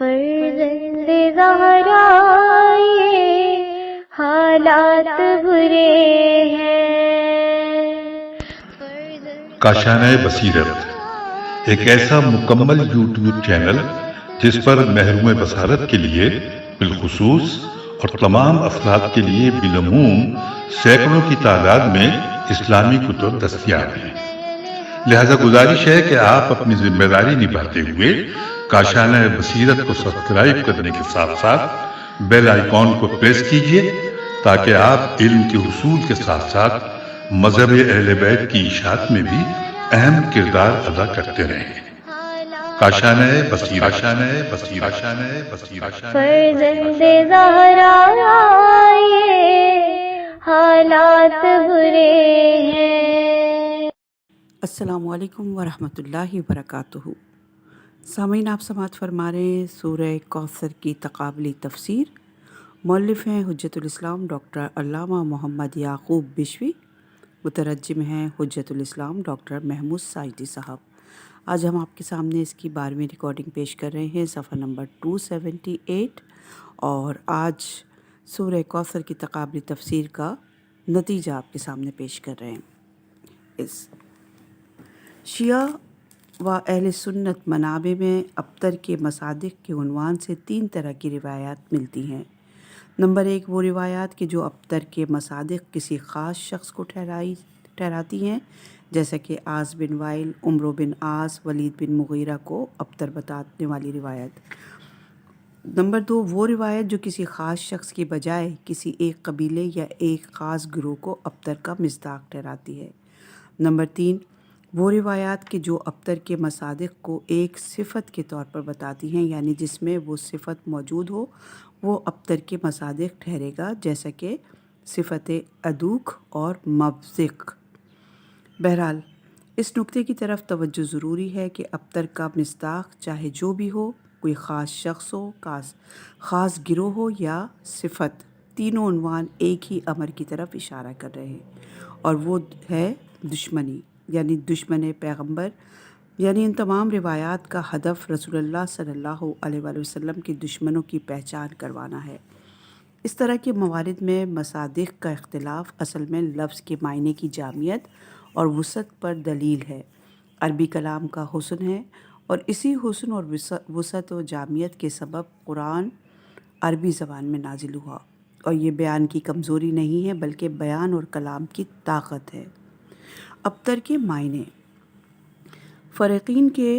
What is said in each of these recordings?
فرزند زہرا یہ حالات برے ہیں۔ کاشانۂ بصیرت ایک ایسا مکمل یوٹیوب چینل جس پر محروم بصارت کے لیے بالخصوص اور تمام افراد کے لیے بالعموم سینکڑوں کی تعداد میں اسلامی کتب دستیاب ہیں۔ لہذا گزارش ہے کہ آپ اپنی ذمہ داری نبھاتے ہوئے کاشانۂ بصیرت کو سبسکرائب کرنے کے ساتھ ساتھ بیل آئیکن کو پریس کیجیے تاکہ آپ علم کے حصول کے ساتھ ساتھ مذہب اہل بیت کی اشاعت میں بھی اہم کردار ادا کرتے رہیں۔ کاشانۂ بصیرت، کاشانۂ بصیرت، کاشانۂ بصیرت۔ فرزند زہرا یہ حالات برے ہیں۔ السلام علیکم ورحمۃ اللہ وبرکاتہ۔ سامعین، آپ سماعت فرما رہے ہیں سورہ کوثر کی تقابلی تفسیر۔ مؤلف ہیں حجت الاسلام ڈاکٹر علامہ محمد یعقوب بشوی، مترجم ہیں حجت الاسلام ڈاکٹر محمود ساجدی صاحب۔ آج ہم آپ کے سامنے اس کی 12ویں ریکارڈنگ پیش کر رہے ہیں، صفحہ نمبر 278، اور آج سورہ کوثر کی تقابلی تفسیر کا نتیجہ آپ کے سامنے پیش کر رہے ہیں۔ شیعہ و اہل سنت منابع میں ابتر کے مصادق کے عنوان سے 3 طرح کی روایات ملتی ہیں۔ نمبر 1، وہ روایات کہ جو ابتر کے مصادق کسی خاص شخص کو ٹھہراتی ہیں، جیسا کہ عاص بن وائل، عمرو بن عاص، ولید بن مغیرہ کو ابتر بتانے والی روایت۔ نمبر 2، وہ روایت جو کسی خاص شخص کی بجائے کسی ایک قبیلے یا ایک خاص گروہ کو ابتر کا مصداق ٹھہراتی ہے۔ نمبر 3، وہ روایات کہ جو ابتر کے مصادق کو ایک صفت کے طور پر بتاتی ہیں، یعنی جس میں وہ صفت موجود ہو وہ ابتر کے مصادق ٹھہرے گا، جیسا کہ صفت ادوک اور مبزق۔ بہرحال اس نکتے کی طرف توجہ ضروری ہے کہ ابتر کا مصداق چاہے جو بھی ہو، کوئی خاص شخص ہو، خاص گروہ ہو یا صفت، تینوں عنوان ایک ہی امر کی طرف اشارہ کر رہے ہیں، اور وہ ہے دشمنی، یعنی دشمن پیغمبر۔ یعنی ان تمام روایات کا ہدف رسول اللہ صلی اللہ علیہ وآلہ وسلم کے دشمنوں کی پہچان کروانا ہے۔ اس طرح کے موارد میں مصادق کا اختلاف اصل میں لفظ کے معنی کی جامعیت اور وسعت پر دلیل ہے۔ عربی کلام کا حسن ہے، اور اسی حسن اور وسعت و جامعیت کے سبب قرآن عربی زبان میں نازل ہوا، اور یہ بیان کی کمزوری نہیں ہے بلکہ بیان اور کلام کی طاقت ہے۔ ابتر کے معنی۔ فریقین کے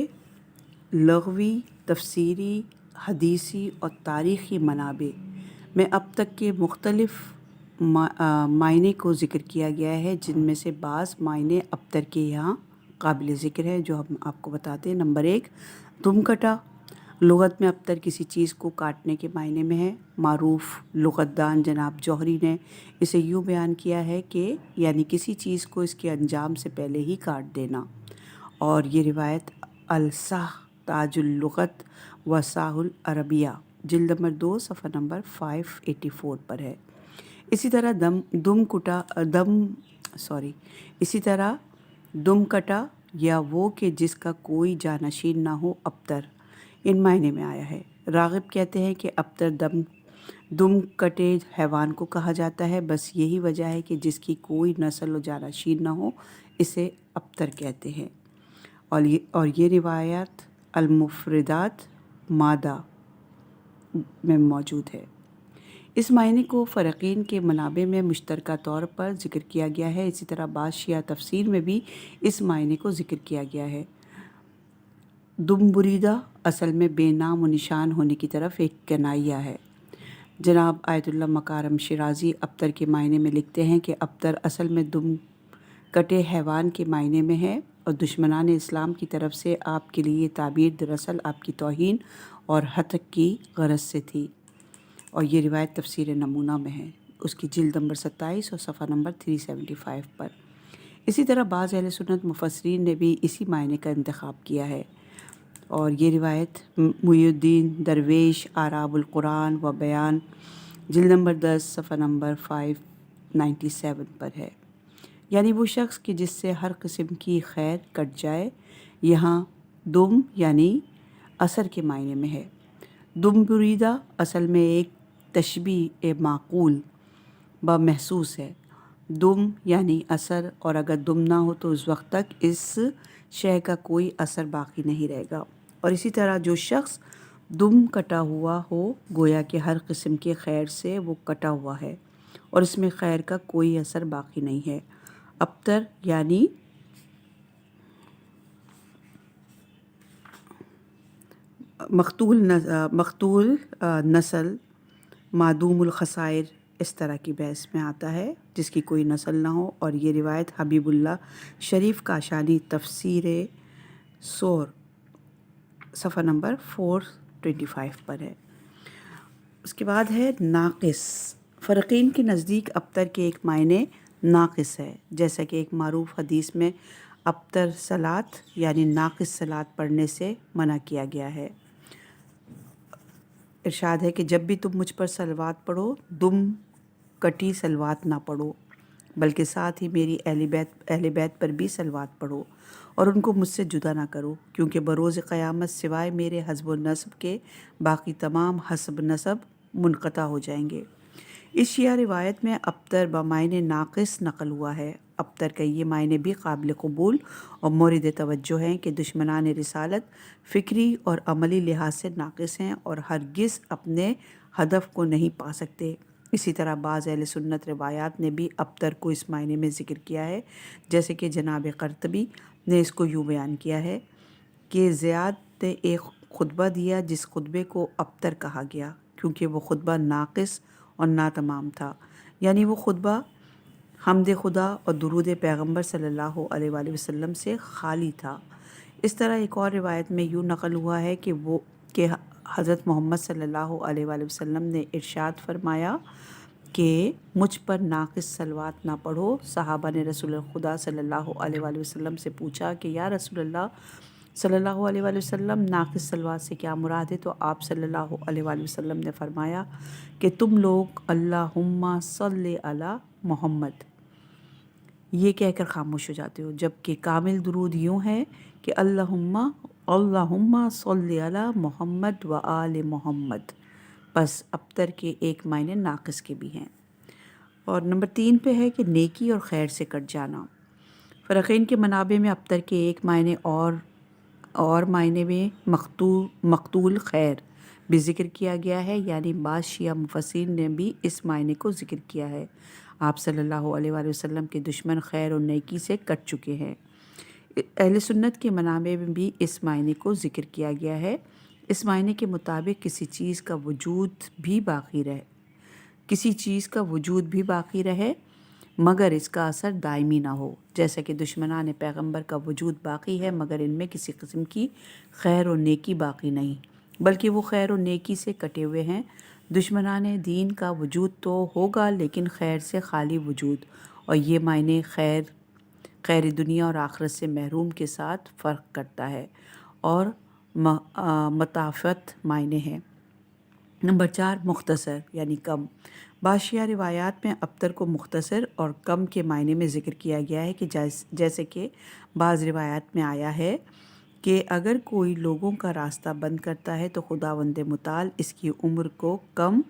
لغوی، تفسیری، حدیثی اور تاریخی منابع میں اب تک کے مختلف معنی کو ذکر کیا گیا ہے، جن میں سے بعض معنی ابتر کے یہاں قابل ذکر ہے جو ہم آپ کو بتاتے ہیں۔ نمبر 1، دم کٹا۔ لغت میں ابتر کسی چیز کو کاٹنے کے معنی میں ہے۔ معروف لغت دان جناب جوہری نے اسے یوں بیان کیا ہے کہ یعنی کسی چیز کو اس کے انجام سے پہلے ہی کاٹ دینا، اور یہ روایت الصح تاج اللغت و صاح العربیہ جلد نمبر 2 صفحہ نمبر 584 پر ہے۔ اسی طرح دم کٹا یا وہ کہ جس کا کوئی جانشین نہ ہو، ابتر ان معنی میں آیا ہے۔ راغب کہتے ہیں کہ ابتر دم کٹے حیوان کو کہا جاتا ہے، بس یہی وجہ ہے کہ جس کی کوئی نسل و جانشین نہ ہو اسے ابتر کہتے ہیں، اور یہ روایت المفردات مادہ میں موجود ہے۔ اس معنی کو فریقین کے منابع میں مشترکہ طور پر ذکر کیا گیا ہے۔ اسی طرح بعض شیعہ تفسیر میں بھی اس معنی کو ذکر کیا گیا ہے۔ دم بریدہ اصل میں بے نام و نشان ہونے کی طرف ایک کنایہ ہے۔ جناب آیت اللہ مکارم شیرازی ابتر کے معنی میں لکھتے ہیں کہ ابتر اصل میں دم کٹے حیوان کے معنی میں ہے، اور دشمنان اسلام کی طرف سے آپ کے لیے یہ تعبیر دراصل آپ کی توہین اور ہتک کی غرض سے تھی، اور یہ روایت تفسیر نمونہ میں ہے، اس کی جلد نمبر 27 اور صفحہ نمبر 375 پر۔ اسی طرح بعض اہل سنت مفسرین نے بھی اسی معنی کا انتخاب کیا ہے، اور یہ روایت محی الدین درویش آراب القرآن و بیان جلد نمبر 10 صفحہ نمبر 597 پر ہے۔ یعنی وہ شخص کہ جس سے ہر قسم کی خیر کٹ جائے۔ یہاں دم یعنی اثر کے معنی میں ہے۔ دم بریدہ اصل میں ایک تشبیہ معقول با محسوس ہے۔ دم یعنی اثر، اور اگر دم نہ ہو تو اس وقت تک اس شے کا کوئی اثر باقی نہیں رہے گا۔ اور اسی طرح جو شخص دم کٹا ہوا ہو گویا کہ ہر قسم کے خیر سے وہ کٹا ہوا ہے اور اس میں خیر کا کوئی اثر باقی نہیں ہے۔ ابتر یعنی مقتول نسل، معدوم الخسائر، اس طرح کی بحث میں آتا ہے جس کی کوئی نسل نہ ہو۔ اور یہ روایت حبیب اللہ شریف کاشانی تفسیر سور صفحہ نمبر 425 پر ہے۔ اس کے بعد ہے ناقص۔ فرقین کے نزدیک ابتر کے ایک معنی ناقص ہے، جیسا کہ ایک معروف حدیث میں ابتر صلات یعنی ناقص صلات پڑھنے سے منع کیا گیا ہے۔ ارشاد ہے کہ جب بھی تم مجھ پر صلوات پڑھو دم کٹی صلوات نہ پڑھو، بلکہ ساتھ ہی میری اہل بیت پر بھی صلوات پڑھو اور ان کو مجھ سے جدا نہ کرو، کیونکہ بروز قیامت سوائے میرے حسب و نسب کے باقی تمام حسب نسب منقطع ہو جائیں گے۔ اس شیعہ روایت میں ابتر بمعنی ناقص نقل ہوا ہے۔ ابتر کا یہ معنی بھی قابل قبول اور مورد توجہ ہیں کہ دشمنان رسالت فکری اور عملی لحاظ سے ناقص ہیں اور ہرگز اپنے ہدف کو نہیں پا سکتے۔ اسی طرح بعض اہل سنت روایات نے بھی ابتر کو اس معنی میں ذکر کیا ہے، جیسے کہ جناب قرطبی نے اس کو یوں بیان کیا ہے کہ زیاد نے ایک خطبہ دیا جس خطبے کو ابتر کہا گیا کیونکہ وہ خطبہ ناقص اور ناتمام تھا، یعنی وہ خطبہ حمد خدا اور درود پیغمبر صلی اللہ علیہ وآلہ وسلم سے خالی تھا۔ اس طرح ایک اور روایت میں یوں نقل ہوا ہے کہ حضرت محمد صلی اللہ علیہ وآلہ وسلم نے ارشاد فرمایا کہ مجھ پر ناقص صلوات نہ پڑھو۔ صحابہ نے رسول خدا صلی اللہ علیہ وآلہ وسلم سے پوچھا کہ یا رسول اللہ صلی اللہ علیہ وآلہ وسلم ناقص صلوات سے کیا مراد ہے؟ تو آپ صلی اللہ علیہ وآلہ وسلم نے فرمایا کہ تم لوگ اللہم صلی علی محمد یہ کہہ کر خاموش ہو جاتے ہو، جبکہ کامل درود یوں ہے کہ اللہم صلی علی محمد و آل محمد۔ بس ابتر کے ایک معنی ناقص کے بھی ہیں۔ اور نمبر 3 پہ ہے کہ نیکی اور خیر سے کٹ جانا۔ فرقین کے منابع میں ابتر کے ایک معنی اور معنی میں مقتول خیر بھی ذکر کیا گیا ہے، یعنی بعض شیعہ مفسرین نے بھی اس معنی کو ذکر کیا ہے۔ آپ صلی اللہ علیہ وآلہ وسلم کے دشمن خیر اور نیکی سے کٹ چکے ہیں۔ اہل سنت کے منابع میں بھی اس معنی کو ذکر کیا گیا ہے۔ اس معنی کے مطابق کسی چیز کا وجود بھی باقی رہے مگر اس کا اثر دائمی نہ ہو، جیسا کہ دشمنان پیغمبر کا وجود باقی ہے مگر ان میں کسی قسم کی خیر و نیکی باقی نہیں، بلکہ وہ خیر و نیکی سے کٹے ہوئے ہیں۔ دشمنان دین کا وجود تو ہوگا لیکن خیر سے خالی وجود، اور یہ معنی خیر دنیا اور آخرت سے محروم کے ساتھ فرق کرتا ہے اور متافت معنی ہے۔ نمبر 4 مختصر یعنی کم۔ بعض شیعہ روایات میں ابتر کو مختصر اور کم کے معنی میں ذکر کیا گیا ہے کہ جیسے کہ بعض روایات میں آیا ہے کہ اگر کوئی لوگوں کا راستہ بند کرتا ہے تو خداوند متعال اس کی عمر کو کم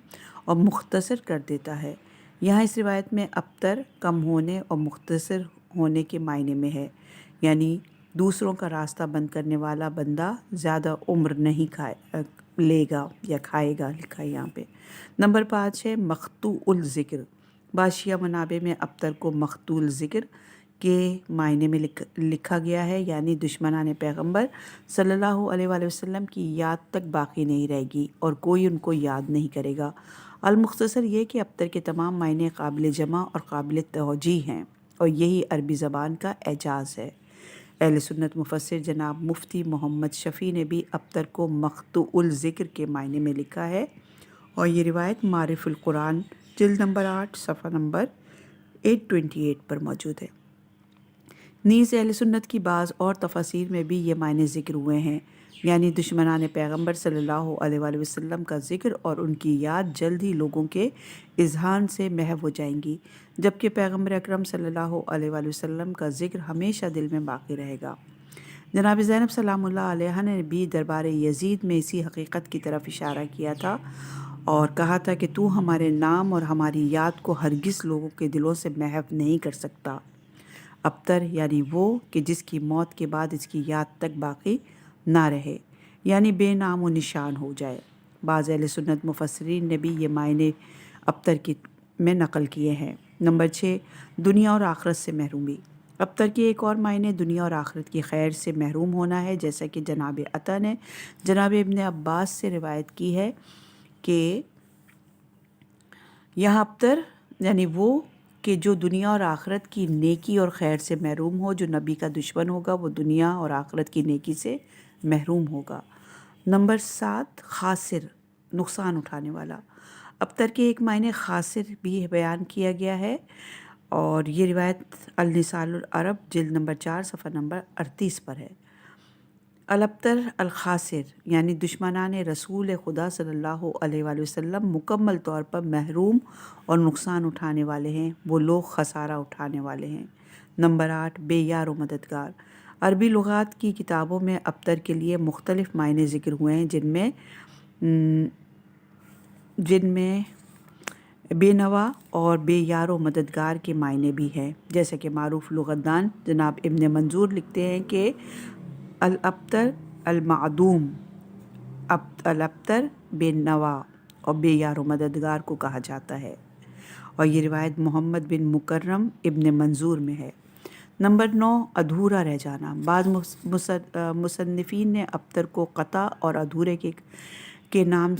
اور مختصر کر دیتا ہے۔ یہاں اس روایت میں ابتر کم ہونے اور مختصر ہونے کے معنی میں ہے، یعنی دوسروں کا راستہ بند کرنے والا بندہ زیادہ عمر نہیں لے گا یا کھائے گا، لکھا ہے یہاں پہ۔ نمبر 5 ہے مقطوع الذکر۔ بعض شیعہ منابع میں ابتر کو مقطوع الذکر کے معنی میں لکھا گیا ہے، یعنی دشمنان پیغمبر صلی اللہ علیہ وآلہ وسلم کی یاد تک باقی نہیں رہے گی اور کوئی ان کو یاد نہیں کرے گا۔ المختصر یہ کہ ابتر کے تمام معنی قابل جمع اور قابل توجیہ ہیں اور یہی عربی زبان کا اعجاز ہے۔ اہل سنت مفسر جناب مفتی محمد شفیع نے بھی ابتر کو مقطوع الذکر کے معنی میں لکھا ہے اور یہ روایت معارف القرآن جلد نمبر 8 صفحہ نمبر 828 پر موجود ہے۔ نیز اہل سنت کی بعض اور تفاسیر میں بھی یہ معنی ذکر ہوئے ہیں، یعنی دشمنان پیغمبر صلی اللہ علیہ وآلہ وسلم کا ذکر اور ان کی یاد جلد ہی لوگوں کے اذہان سے محو ہو جائیں گی، جبکہ پیغمبر اکرم صلی اللہ علیہ وآلہ وسلم کا ذکر ہمیشہ دل میں باقی رہے گا۔ جناب زینب سلام اللہ علیہ نے بھی دربار یزید میں اسی حقیقت کی طرف اشارہ کیا تھا اور کہا تھا کہ تو ہمارے نام اور ہماری یاد کو ہرگز لوگوں کے دلوں سے محو نہیں کر سکتا۔ ابتر یعنی وہ کہ جس کی موت کے بعد اس کی یاد تک باقی نہ رہے، یعنی بے نام و نشان ہو جائے۔ بعض اہل سنت مفسرین نے بھی یہ معنی ابتر کی میں نقل کیے ہیں۔ نمبر 6، دنیا اور آخرت سے محرومی۔ ابتر کے ایک اور معنی دنیا اور آخرت کی خیر سے محروم ہونا ہے، جیسا کہ جناب عطا نے جناب ابن عباس سے روایت کی ہے کہ یہاں ابتر یعنی وہ کہ جو دنیا اور آخرت کی نیکی اور خیر سے محروم ہو، جو نبی کا دشمن ہوگا وہ دنیا اور آخرت کی نیکی سے محروم ہوگا۔ نمبر 7، خاسر، نقصان اٹھانے والا۔ ابتر کے ایک معنی خاسر بھی بیان کیا گیا ہے اور یہ روایت النسال العرب جلد نمبر 4 صفحہ نمبر 38 پر ہے۔ الابتر الخاسر یعنی دشمنان رسول خدا صلی اللہ علیہ وآلہ وسلم مکمل طور پر محروم اور نقصان اٹھانے والے ہیں، وہ لوگ خسارہ اٹھانے والے ہیں۔ نمبر 8، بے یار و مددگار۔ عربی لغات کی کتابوں میں ابتر کے لیے مختلف معنی ذکر ہوئے ہیں، جن میں بے نوا اور بے یار و مددگار کے معنی بھی ہیں، جیسے کہ معروف لغتدان جناب ابن منظور لکھتے ہیں کہ الابتر المعدوم، الابتر بے نوا اور بے یار و مددگار کو کہا جاتا ہے، اور یہ روایت محمد بن مکرم ابن منظور میں ہے۔ نمبر 9، ادھورا رہ جانا۔ بعض مصنفین نے ابتر کو قطع اور ادھورے کے نام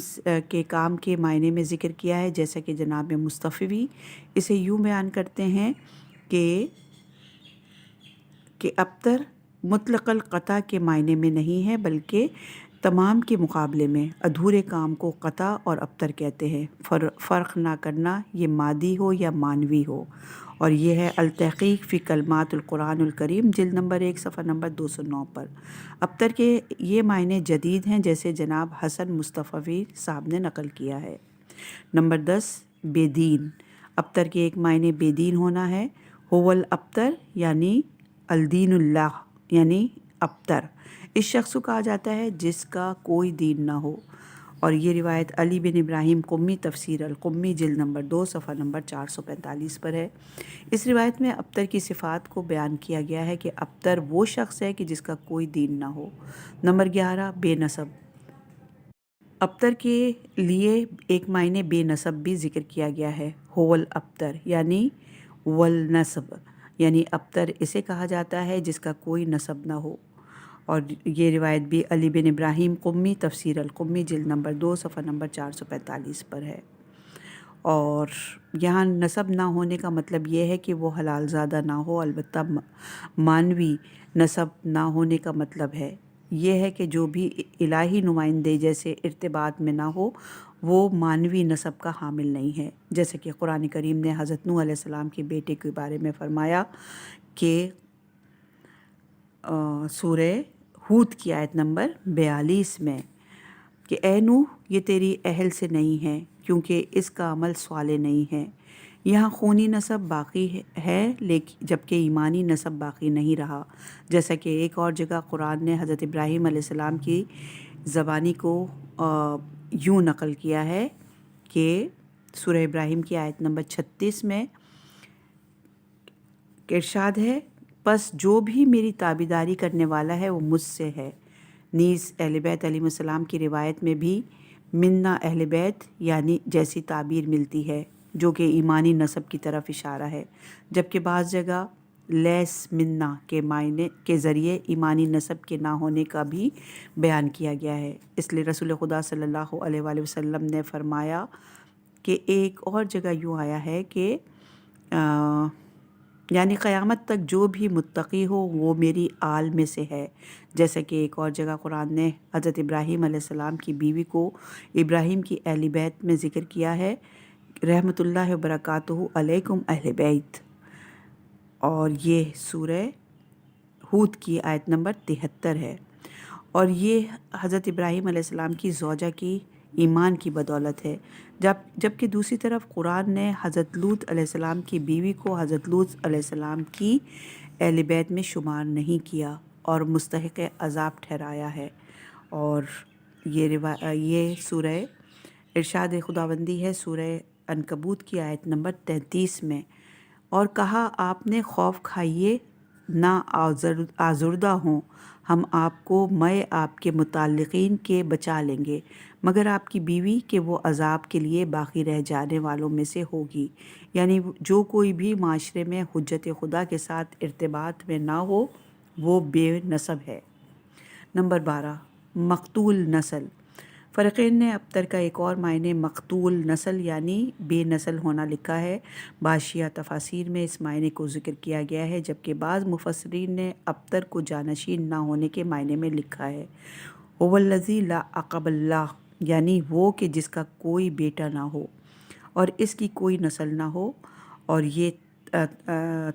کے کام کے معنی میں ذکر کیا ہے، جیسا کہ جناب مصطفی اسے یوں بیان کرتے ہیں کہ ابتر مطلق القطع کے معنی میں نہیں ہے، بلکہ تمام کے مقابلے میں ادھورے کام کو قطع اور ابتر کہتے ہیں، فرق نہ کرنا یہ مادی ہو یا معنوی ہو، اور یہ ہے التحقیق فی کلمات القرآن الکریم جلد نمبر 1 صفحہ نمبر 209 پر۔ ابتر کے یہ معنی جدید ہیں، جیسے جناب حسن مصطفی صاحب نے نقل کیا ہے۔ نمبر 10، بے دین۔ ابتر کے ایک معنی بے دین ہونا ہے، هو الابتر یعنی الدین اللہ یعنی ابتر۔ اس شخص کو کہا جاتا ہے جس کا کوئی دین نہ ہو، اور یہ روایت علی بن ابراہیم قمی تفسیر القمی جلد نمبر 2 صفحہ نمبر 445 پر ہے۔ اس روایت میں ابتر کی صفات کو بیان کیا گیا ہے کہ ابتر وہ شخص ہے کہ جس کا کوئی دین نہ ہو۔ نمبر 11، بے نسب۔ ابتر کے لیے ایک معنی بے نسب بھی ذکر کیا گیا ہے، هو الابتر یعنی والنسب، یعنی ابتر اسے کہا جاتا ہے جس کا کوئی نسب نہ ہو، اور یہ روایت بھی علی بن ابراہیم قمی تفسیر القمی جلد نمبر 2 صفحہ نمبر 445 پر ہے۔ اور یہاں نسب نہ ہونے کا مطلب یہ ہے کہ وہ حلال زادہ نہ ہو، البتہ مانوی نسب نہ ہونے کا مطلب یہ ہے کہ جو بھی الہی نمائندے جیسے ارتباط میں نہ ہو وہ مانوی نسب کا حامل نہیں ہے، جیسے کہ قرآن کریم نے حضرت نوح علیہ السلام کے بیٹے کے بارے میں فرمایا کہ سورہ ہود کی آیت نمبر 42 میں کہ اے نوح یہ تیری اہل سے نہیں ہے کیونکہ اس کا عمل صالح نہیں ہے۔ یہاں خونی نسب باقی ہے لیکن جبکہ ایمانی نسب باقی نہیں رہا، جیسا کہ ایک اور جگہ قرآن نے حضرت ابراہیم علیہ السلام کی زبانی کو یوں نقل کیا ہے کہ سورہ ابراہیم کی آیت نمبر 36 میں ارشاد ہے، پس جو بھی میری تابعداری کرنے والا ہے وہ مجھ سے ہے۔ نیز اہل بیت علیہ السلام کی روایت میں بھی منا اہل بیت یعنی جیسی تعبیر ملتی ہے جو کہ ایمانی نسب کی طرف اشارہ ہے، جبکہ بعض جگہ لیس منا کے معنی کے ذریعے ایمانی نسب کے نہ ہونے کا بھی بیان کیا گیا ہے۔ اس لیے رسول خدا صلی اللہ علیہ وآلہ وسلم نے فرمایا کہ ایک اور جگہ یوں آیا ہے کہ یعنی قیامت تک جو بھی متقی ہو وہ میری آل میں سے ہے، جیسا کہ ایک اور جگہ قرآن نے حضرت ابراہیم علیہ السلام کی بیوی کو ابراہیم کی اہل بیت میں ذکر کیا ہے، رحمۃ اللہ وبرکاتہ علیکم اہل بیت، اور یہ سورہ ہود کی آیت نمبر 73 ہے، اور یہ حضرت ابراہیم علیہ السلام کی زوجہ کی ایمان کی بدولت ہے، جبکہ دوسری طرف قرآن نے حضرت لوط علیہ السلام کی بیوی کو حضرت لوط علیہ السلام کی اہل بیت میں شمار نہیں کیا، اور مستحق عذاب ٹھہرایا ہے۔ اور یہ سورہ ارشاد خداوندی ہے سورہ عنکبوت کی آیت نمبر 33 میں، اور کہا آپ نے خوف کھائیے نہ آزردہ ہوں، ہم آپ کو میں آپ کے متعلقین کے بچا لیں گے، مگر آپ کی بیوی کہ وہ عذاب کے لیے باقی رہ جانے والوں میں سے ہوگی۔ یعنی جو کوئی بھی معاشرے میں حجت خدا کے ساتھ ارتباط میں نہ ہو وہ بے نسب ہے۔ نمبر 12، مقتول نسل۔ فرقین نے ابتر کا ایک اور معنی مقتول نسل یعنی بے نسل ہونا لکھا ہے۔ بعض شیعہ تفاسیر میں اس معنی کو ذکر کیا گیا ہے، جبکہ بعض مفسرین نے ابتر کو جانشین نہ ہونے کے معنی میں لکھا ہے۔ هو الذی لا عقب اللہ، یعنی وہ کہ جس کا کوئی بیٹا نہ ہو اور اس کی کوئی نسل نہ ہو۔ اور یہ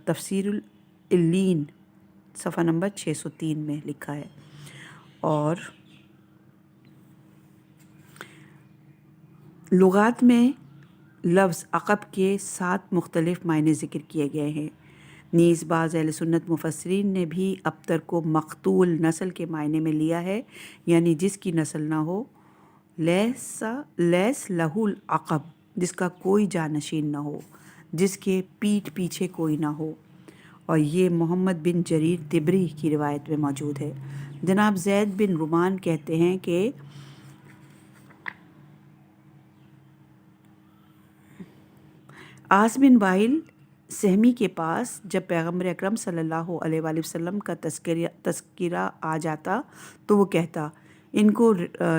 تفسیر العلین صفحہ نمبر 603 میں لکھا ہے۔ اور لغات میں لفظ عقب کے 7 مختلف معنی ذکر کیے گئے ہیں۔ نیز بعض اہل سنت مفسرین نے بھی ابتر کو مقتول نسل کے معنی میں لیا ہے، یعنی جس کی نسل نہ ہو، لیس لہو العقب، جس کا کوئی جانشین نہ ہو، جس کے پیٹھ پیچھے کوئی نہ ہو۔ اور یہ محمد بن جریر طبری کی روایت میں موجود ہے۔ جناب زید بن رومان کہتے ہیں کہ عاص بن وائل سہمی کے پاس جب پیغمبر اکرم صلی اللہ علیہ وآلہ وسلم کا تذکرہ آ جاتا تو وہ کہتا، ان کو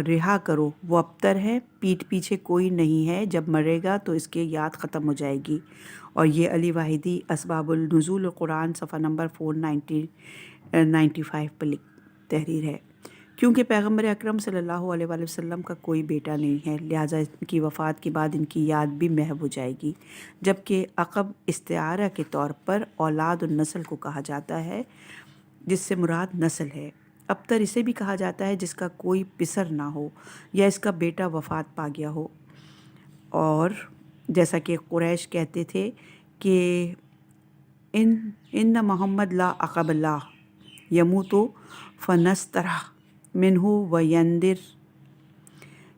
رہا کرو، وہ ابتر ہے، پیٹھ پیچھے کوئی نہیں ہے، جب مرے گا تو اس کی یاد ختم ہو جائے گی۔ اور یہ علی واحدی اسباب النزول القرآن صفحہ نمبر 495 پر تحریر ہے۔ کیونکہ پیغمبر اکرم صلی اللہ علیہ وآلہ وسلم کا کوئی بیٹا نہیں ہے، لہٰذا ان کی وفات کے بعد ان کی یاد بھی محو ہو جائے گی۔ جبکہ عقب استعارہ کے طور پر اولاد النسل کو کہا جاتا ہے، جس سے مراد نسل ہے۔ ابتر اسے بھی کہا جاتا ہے جس کا کوئی پسر نہ ہو یا اس کا بیٹا وفات پا گیا ہو۔ اور جیسا کہ قریش کہتے تھے کہ ان محمد لا عقب اللہ یموت فنسترح منہ ویندر،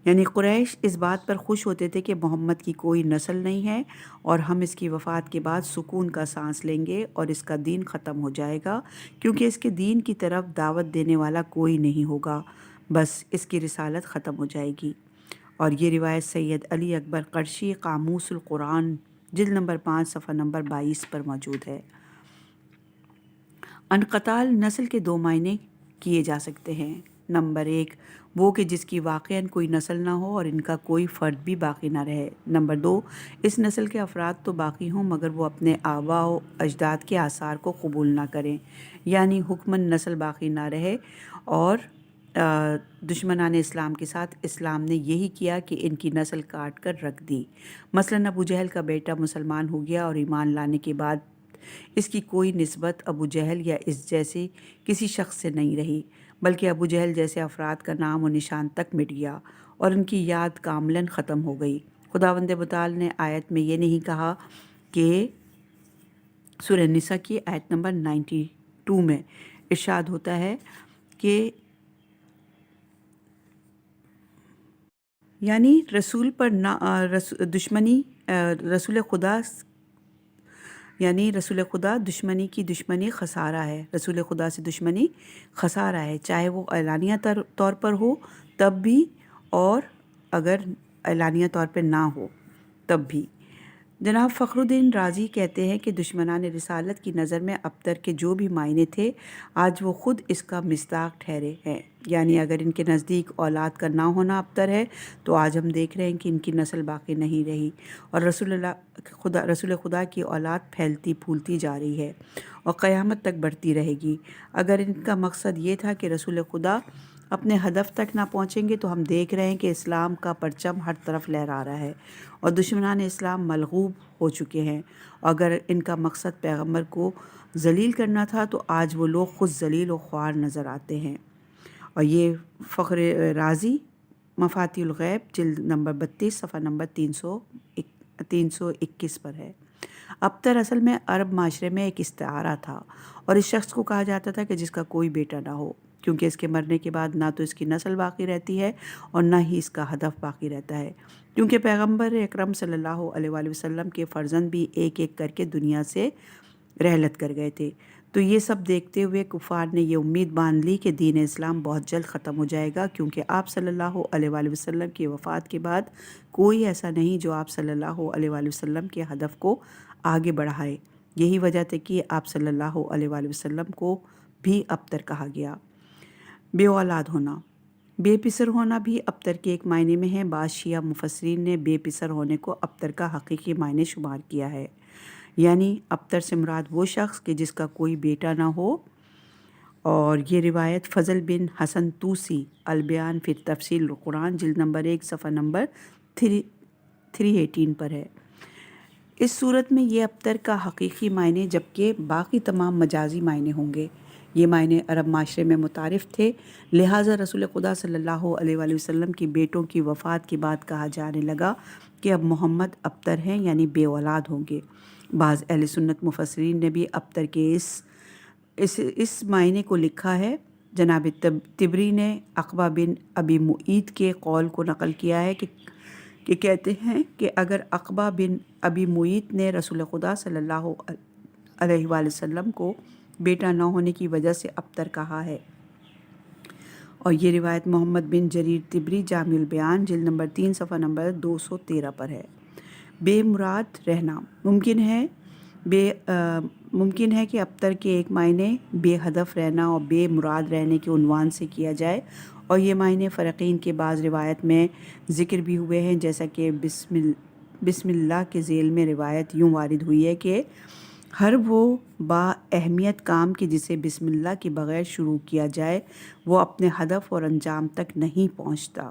یعنی قریش اس بات پر خوش ہوتے تھے کہ محمد کی کوئی نسل نہیں ہے اور ہم اس کی وفات کے بعد سکون کا سانس لیں گے اور اس کا دین ختم ہو جائے گا، کیونکہ اس کے دین کی طرف دعوت دینے والا کوئی نہیں ہوگا، بس اس کی رسالت ختم ہو جائے گی۔ اور یہ روایت سید علی اکبر قرشی قاموس القرآن جلد نمبر 5 صفحہ نمبر 22 پر موجود ہے۔ انقطال نسل کے 2 معنی کیے جا سکتے ہیں۔ نمبر 1، وہ کہ جس کی واقعاً کوئی نسل نہ ہو اور ان کا کوئی فرد بھی باقی نہ رہے۔ نمبر 2، اس نسل کے افراد تو باقی ہوں مگر وہ اپنے آباء و اجداد کے آثار کو قبول نہ کریں، یعنی حکماً نسل باقی نہ رہے۔ اور دشمنان اسلام کے ساتھ اسلام نے یہی کیا کہ ان کی نسل کاٹ کر رکھ دی۔ مثلاً ابو جہل کا بیٹا مسلمان ہو گیا اور ایمان لانے کے بعد اس کی کوئی نسبت ابو جہل یا اس جیسے کسی شخص سے نہیں رہی، بلکہ ابو جہل جیسے افراد کا نام و نشان تک مٹ گیا اور ان کی یاد کاملاً ختم ہو گئی۔ خداوند متعال نے آیت میں یہ نہیں کہا کہ سورہ نساء کی آیت نمبر 92 میں ارشاد ہوتا ہے کہ یعنی رسول پر دشمنی رسول خدا دشمنی کی دشمنی خسارہ ہے، رسول خدا سے دشمنی خسارہ ہے، چاہے وہ اعلانیہ طور پر ہو تب بھی اور اگر اعلانیہ طور پر نہ ہو تب بھی۔ جناب فخر الدین رازی کہتے ہیں کہ دشمنان رسالت کی نظر میں ابتر کے جو بھی معنی تھے آج وہ خود اس کا مصداق ٹھہرے ہیں، یعنی اگر ان کے نزدیک اولاد کا نہ ہونا ابتر ہے تو آج ہم دیکھ رہے ہیں کہ ان کی نسل باقی نہیں رہی اور رسول خدا کی اولاد پھیلتی پھولتی جا رہی ہے اور قیامت تک بڑھتی رہے گی۔ اگر ان کا مقصد یہ تھا کہ رسول خدا اپنے ہدف تک نہ پہنچیں گے تو ہم دیکھ رہے ہیں کہ اسلام کا پرچم ہر طرف لہرا رہا ہے اور دشمنان اسلام ملغوب ہو چکے ہیں۔ اگر ان کا مقصد پیغمبر کو ذلیل کرنا تھا تو آج وہ لوگ خود ذلیل و خوار نظر آتے ہیں۔ اور یہ فخر رازی مفاتیح الغیب جلد نمبر 32 صفحہ نمبر 321 پر ہے۔ ابتر اصل میں عرب معاشرے میں ایک استعارہ تھا اور اس شخص کو کہا جاتا تھا کہ جس کا کوئی بیٹا نہ ہو، کیونکہ اس کے مرنے کے بعد نہ تو اس کی نسل باقی رہتی ہے اور نہ ہی اس کا ہدف باقی رہتا ہے، کیونکہ پیغمبر اکرم صلی اللہ علیہ وآلہ وسلم کے فرزند بھی ایک ایک کر کے دنیا سے رحلت کر گئے تھے۔ تو یہ سب دیکھتے ہوئے کفار نے یہ امید باندھ لی کہ دین اسلام بہت جلد ختم ہو جائے گا، کیونکہ آپ صلی اللہ علیہ وآلہ وسلم کی وفات کے بعد کوئی ایسا نہیں جو آپ صلی اللہ علیہ وآلہ وسلم کے ہدف کو آگے بڑھائے۔ یہی وجہ تھی کہ آپ صلی اللہ علیہ وآلہ وسلم کو بھی ابتر کہا گیا۔ بے اولاد ہونا، بے پسر ہونا بھی ابتر کے ایک معنی میں ہے۔ بعض شیعہ مفسرین نے بے پسر ہونے کو ابتر کا حقیقی معنی شمار کیا ہے، یعنی ابتر سے مراد وہ شخص کہ جس کا کوئی بیٹا نہ ہو، اور یہ روایت فضل بن حسن توسی البیان فی تفصیل القرآن جلد نمبر 1 صفحہ نمبر 318 پر ہے۔ اس صورت میں یہ ابتر کا حقیقی معنی جبکہ باقی تمام مجازی معنی ہوں گے۔ یہ معنی عرب معاشرے میں متعارف تھے، لہٰذا رسول خدا صلی اللہ علیہ وآلہ وسلم کی بیٹوں کی وفات کے بعد کہا جانے لگا کہ اب محمد ابتر ہیں، یعنی بے اولاد ہوں گے۔ بعض اہل سنت مفسرین نے بھی ابتر کے اس معنی کو لکھا ہے۔ جناب طبری نے عقبہ بن ابی معیط کے قول کو نقل کیا ہے کہ کہتے ہیں کہ اگر عقبہ بن ابی معیط نے رسول خدا صلی اللہ علیہ وآلہ وسلم کو بیٹا نہ ہونے کی وجہ سے ابتر کہا ہے، اور یہ روایت محمد بن جریر طبری جامع البیان جلد نمبر 3 صفحہ نمبر 213 پر ہے۔ بے مراد رہنا، ممکن ہے کہ ابتر کے ایک معنی بے ہدف رہنا اور بے مراد رہنے کے عنوان سے کیا جائے، اور یہ معنی فرقین کے بعض روایت میں ذکر بھی ہوئے ہیں، جیسا کہ بسم اللہ کے ذیل میں روایت یوں وارد ہوئی ہے کہ ہر وہ با اہمیت کام کہ جسے بسم اللہ کے بغیر شروع کیا جائے وہ اپنے ہدف اور انجام تک نہیں پہنچتا،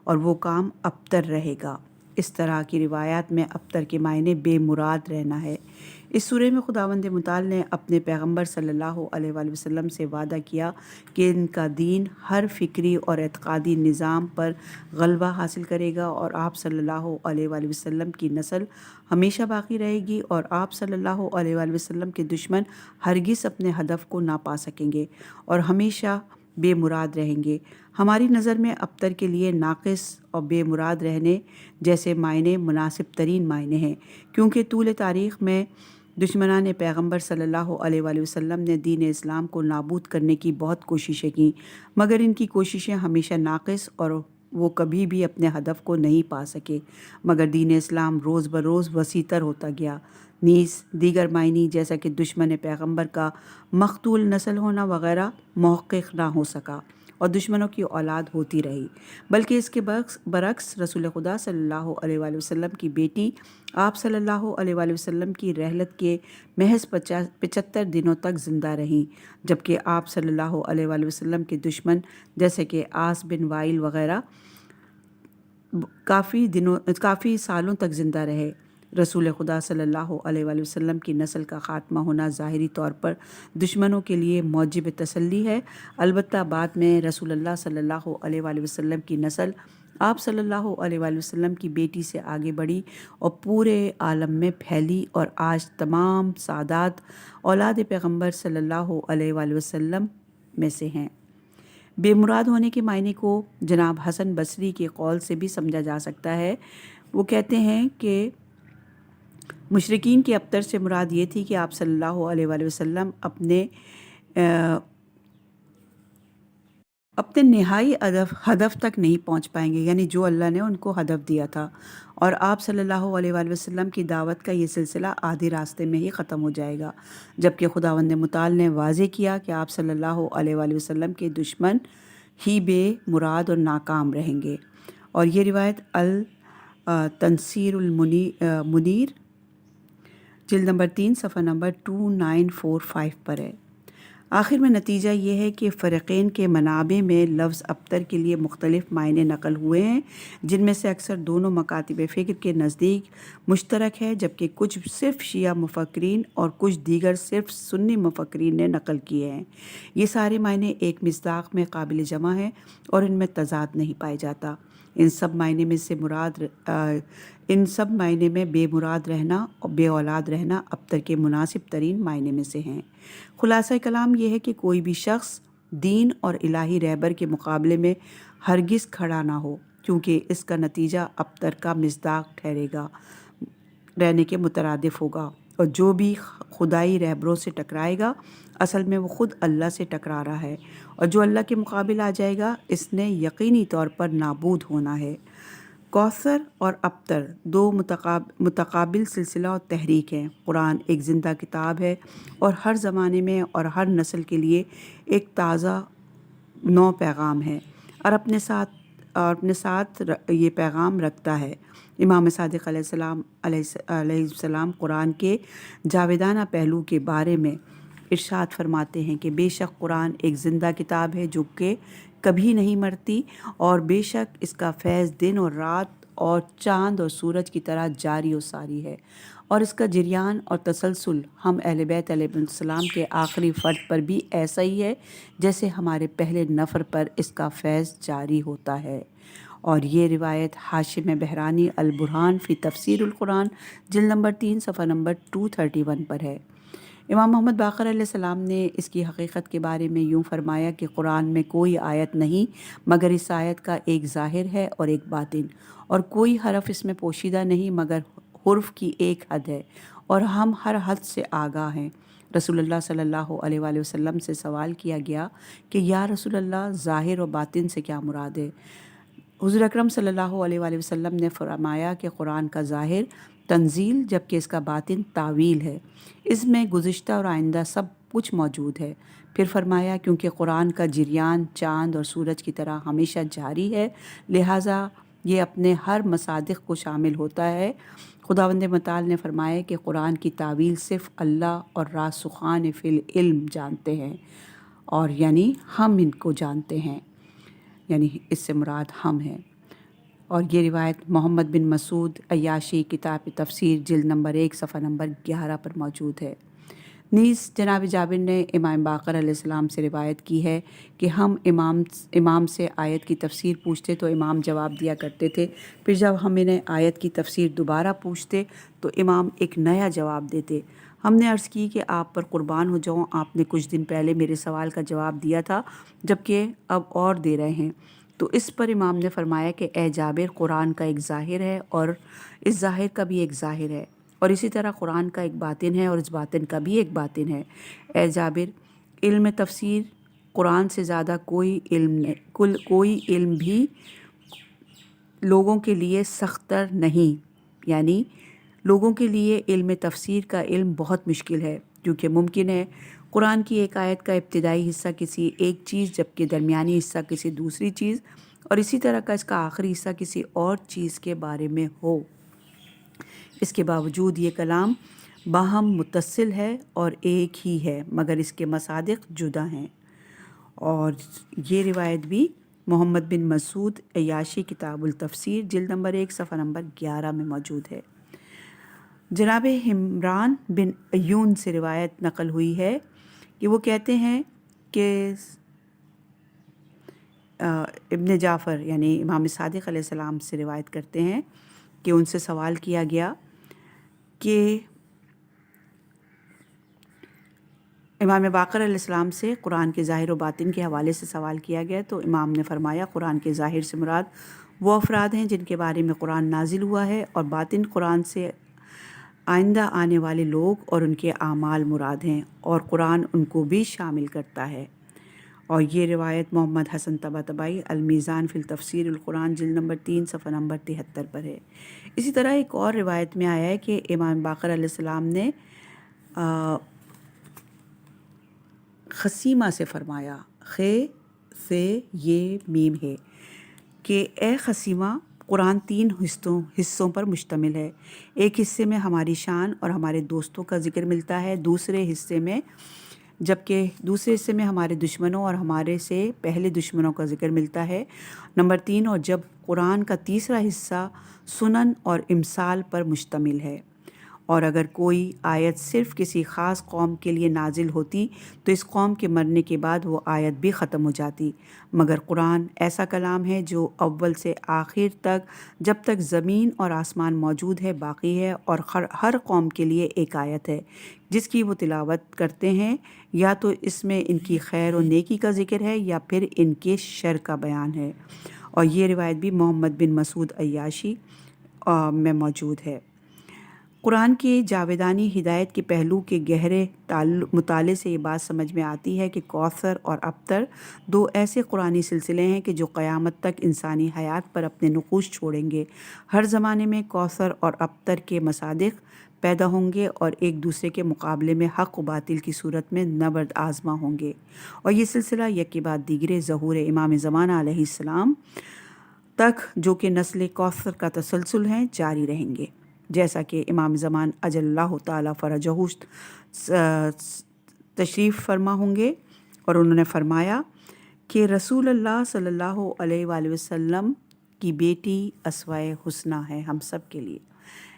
اور وہ کام ابتر رہے گا۔ اس طرح کی روایات میں ابتر کے معنی بے مراد رہنا ہے۔ اس سورہ میں خداوند متعال نے اپنے پیغمبر صلی اللہ علیہ وآلہ وسلم سے وعدہ کیا کہ ان کا دین ہر فکری اور اعتقادی نظام پر غلبہ حاصل کرے گا، اور آپ صلی اللہ علیہ وآلہ وسلم کی نسل ہمیشہ باقی رہے گی، اور آپ صلی اللہ علیہ وآلہ وسلم کے دشمن ہرگز اپنے ہدف کو نہ پا سکیں گے اور ہمیشہ بے مراد رہیں گے۔ ہماری نظر میں ابتر کے لیے ناقص اور بے مراد رہنے جیسے معنی مناسب ترین معنی ہیں، کیونکہ طول تاریخ میں دشمنان پیغمبر صلی اللہ علیہ وآلہ وسلم نے دین اسلام کو نابود کرنے کی بہت کوششیں کیں، مگر ان کی کوششیں ہمیشہ ناقص اور وہ کبھی بھی اپنے ہدف کو نہیں پا سکے، مگر دین اسلام روز بروز وسیع تر ہوتا گیا۔ نیز دیگر معنی جیسا کہ دشمن پیغمبر کا مقتول نسل ہونا وغیرہ محقق نہ ہو سکا اور دشمنوں کی اولاد ہوتی رہی، بلکہ اس کے برعکس رسول خدا صلی اللہ علیہ وآلہ وسلم کی بیٹی آپ صلی اللہ علیہ وآلہ وسلم کی رحلت کے محض 75 دنوں تک زندہ رہیں، جبکہ آپ صلی اللہ علیہ وآلہ وسلم کے دشمن جیسے کہ عاص بن وائل وغیرہ کافی سالوں تک زندہ رہے۔ رسول خدا صلی اللہ علیہ وآلہ وسلم کی نسل کا خاتمہ ہونا ظاہری طور پر دشمنوں کے لیے موجب تسلی ہے، البتہ بعد میں رسول اللہ صلی اللہ علیہ وآلہ وسلم کی نسل آپ صلی اللہ علیہ وآلہ وسلم کی بیٹی سے آگے بڑھی اور پورے عالم میں پھیلی، اور آج تمام سادات اولاد پیغمبر صلی اللہ علیہ وآلہ وسلم میں سے ہیں۔ بے مراد ہونے کے معنی کو جناب حسن بصری کے قول سے بھی سمجھا جا سکتا ہے۔ وہ کہتے ہیں کہ مشرکین کی ابتر سے مراد یہ تھی کہ آپ صلی اللہ علیہ وآلہ وسلم اپنے نہائی ہدف تک نہیں پہنچ پائیں گے، یعنی جو اللہ نے ان کو ہدف دیا تھا، اور آپ صلی اللہ علیہ وآلہ وسلم کی دعوت کا یہ سلسلہ آدھے راستے میں ہی ختم ہو جائے گا، جبکہ خداوند متعال نے واضح کیا کہ آپ صلی اللہ علیہ وآلہ وسلم کے دشمن ہی بے مراد اور ناکام رہیں گے، اور یہ روایت التنصیر المنیر جلد نمبر 3 صفحہ نمبر 2945 پر ہے۔ آخر میں نتیجہ یہ ہے کہ فرقین کے منابع میں لفظ ابتر کے لیے مختلف معنی نقل ہوئے ہیں، جن میں سے اکثر دونوں مکاتب فکر کے نزدیک مشترک ہے، جبکہ کچھ صرف شیعہ مفکرین اور کچھ دیگر صرف سنی مفکرین نے نقل کیے ہیں۔ یہ سارے معنی ایک مصداق میں قابل جمع ہیں اور ان میں تضاد نہیں پایا جاتا۔ ان سب معنی میں بے مراد رہنا اور بے اولاد رہنا ابتر کے مناسب ترین معنی میں سے ہیں۔ خلاصہ کلام یہ ہے کہ کوئی بھی شخص دین اور الہی رہبر کے مقابلے میں ہرگز کھڑا نہ ہو، کیونکہ اس کا نتیجہ ابتر کا مصداق ٹھہرے گا، رہنے کے مترادف ہوگا، اور جو بھی خدائی رہبروں سے ٹکرائے گا اصل میں وہ خود اللہ سے ٹکرا رہا ہے، اور جو اللہ کے مقابل آ جائے گا اس نے یقینی طور پر نابود ہونا ہے۔ کوثر اور ابتر دو متقابل سلسلہ اور تحریک ہیں۔ قرآن ایک زندہ کتاب ہے اور ہر زمانے میں اور ہر نسل کے لیے ایک تازہ نو پیغام ہے، اور اپنے ساتھ یہ پیغام رکھتا ہے۔ امام صادق علیہ السلام قرآن کے جاویدانہ پہلو کے بارے میں ارشاد فرماتے ہیں کہ بے شک قرآن ایک زندہ کتاب ہے جو کہ کبھی نہیں مرتی، اور بے شک اس کا فیض دن اور رات اور چاند اور سورج کی طرح جاری و ساری ہے، اور اس کا جریان اور تسلسل ہم اہل بیت علیہ السلام کے آخری فرد پر بھی ایسا ہی ہے جیسے ہمارے پہلے نفر پر اس کا فیض جاری ہوتا ہے۔ اور یہ روایت ہاشم بہرانی البرہان فی تفسیر القرآن جلد نمبر 3 صفحہ نمبر 231 پر ہے۔ امام محمد باقر علیہ السلام نے اس کی حقیقت کے بارے میں یوں فرمایا کہ قرآن میں کوئی آیت نہیں مگر اس آیت کا ایک ظاہر ہے اور ایک باطن، اور کوئی حرف اس میں پوشیدہ نہیں مگر حرف کی ایک حد ہے، اور ہم ہر حد سے آگاہ ہیں۔ رسول اللہ صلی اللہ علیہ وآلہ وسلم سے سوال کیا گیا کہ یا رسول اللہ، ظاہر و باطن سے کیا مراد ہے؟ حضور اکرم صلی اللہ علیہ وآلہ وسلم نے فرمایا کہ قرآن کا ظاہر تنزیل جبکہ اس کا باطن تعویل ہے، اس میں گزشتہ اور آئندہ سب کچھ موجود ہے۔ پھر فرمایا کیونکہ قرآن کا جریان چاند اور سورج کی طرح ہمیشہ جاری ہے، لہٰذا یہ اپنے ہر مصادق کو شامل ہوتا ہے۔ خداوند متعال نے فرمایا کہ قرآن کی تعویل صرف اللہ اور راسخان فی العلم جانتے ہیں، اور یعنی ہم ان کو جانتے ہیں، یعنی اس سے مراد ہم ہیں۔ اور یہ روایت محمد بن مسعود عیاشی کتاب تفسیر جلد نمبر 1 صفحہ نمبر 11 پر موجود ہے۔ نیز جناب جابر نے امام باقر علیہ السلام سے روایت کی ہے کہ ہم امام سے آیت کی تفسیر پوچھتے تو امام جواب دیا کرتے تھے، پھر جب ہم انہیں آیت کی تفسیر دوبارہ پوچھتے تو امام ایک نیا جواب دیتے۔ ہم نے عرض کی کہ آپ پر قربان ہو جاؤں، آپ نے کچھ دن پہلے میرے سوال کا جواب دیا تھا جبکہ اب اور دے رہے ہیں۔ تو اس پر امام نے فرمایا کہ اے جابر، قرآن کا ایک ظاہر ہے اور اس ظاہر کا بھی ایک ظاہر ہے، اور اسی طرح قرآن کا ایک باطن ہے اور اس باطن کا بھی ایک باطن ہے۔ اے جابر، علم تفسیر قرآن سے زیادہ کوئی علم بھی لوگوں کے لیے سختر نہیں، یعنی لوگوں کے لیے علم تفسیر کا علم بہت مشکل ہے، کیونکہ ممکن ہے قرآن کی ایک آیت کا ابتدائی حصہ کسی ایک چیز جبکہ درمیانی حصہ کسی دوسری چیز اور اسی طرح کا اس کا آخری حصہ کسی اور چیز کے بارے میں ہو۔ اس کے باوجود یہ کلام باہم متصل ہے اور ایک ہی ہے مگر اس کے مصادق جدا ہیں۔ اور یہ روایت بھی محمد بن مسعود عیاشی کتاب التفسیر جلد نمبر 1 صفحہ نمبر 11 میں موجود ہے۔ جناب حمران بن عیون سے روایت نقل ہوئی ہے کہ وہ کہتے ہیں کہ ابن جعفر یعنی امام صادق علیہ السلام سے روایت کرتے ہیں کہ ان سے سوال کیا گیا کہ امام باقر علیہ السلام سے قرآن کے ظاہر و باطن کے حوالے سے سوال کیا گیا تو امام نے فرمایا قرآن کے ظاہر سے مراد وہ افراد ہیں جن کے بارے میں قرآن نازل ہوا ہے، اور باطن قرآن سے آئندہ آنے والے لوگ اور ان کے اعمال مراد ہیں، اور قرآن ان کو بھی شامل کرتا ہے۔ اور یہ روایت محمد حسن طباطبائی المیزان فی التفسیر القرآن جلد نمبر 3 صفحہ نمبر 73 پر ہے۔ اسی طرح ایک اور روایت میں آیا ہے کہ امام باقر علیہ السلام نے خسیمہ سے فرمایا، خے سے یہ میم ہے، کہ اے خسیمہ، قرآن 3 حصوں پر مشتمل ہے۔ ایک حصے میں ہماری شان اور ہمارے دوستوں کا ذکر ملتا ہے، دوسرے حصے میں ہمارے دشمنوں اور ہمارے سے پہلے دشمنوں کا ذکر ملتا ہے۔ نمبر 3، اور جب قرآن کا تیسرا حصہ سنن اور امثال پر مشتمل ہے، اور اگر کوئی آیت صرف کسی خاص قوم کے لیے نازل ہوتی تو اس قوم کے مرنے کے بعد وہ آیت بھی ختم ہو جاتی، مگر قرآن ایسا کلام ہے جو اول سے آخر تک جب تک زمین اور آسمان موجود ہے باقی ہے، اور ہر قوم کے لیے ایک آیت ہے جس کی وہ تلاوت کرتے ہیں، یا تو اس میں ان کی خیر و نیکی کا ذکر ہے یا پھر ان کے شر کا بیان ہے۔ اور یہ روایت بھی محمد بن مسعود عیاشی میں موجود ہے۔ قرآن کی جاویدانی ہدایت کے پہلو کے گہرے مطالعے سے یہ بات سمجھ میں آتی ہے کہ کوثر اور ابتر دو ایسے قرآنی سلسلے ہیں کہ جو قیامت تک انسانی حیات پر اپنے نقوش چھوڑیں گے۔ ہر زمانے میں کوثر اور ابتر کے مصادق پیدا ہوں گے اور ایک دوسرے کے مقابلے میں حق و باطل کی صورت میں نبرد آزما ہوں گے، اور یہ سلسلہ یکے بعد دیگرے ظہور امام زمانہ علیہ السلام تک، جو کہ نسل کوثر کا تسلسل ہیں، جاری رہیں گے۔ جیسا کہ امام زمان اجل اللہ تعالیٰ فرجہ تشریف فرما ہوں گے، اور انہوں نے فرمایا کہ رسول اللہ صلی اللہ علیہ وآلہ وسلم کی بیٹی اسوائے حسنہ ہے ہم سب کے لیے۔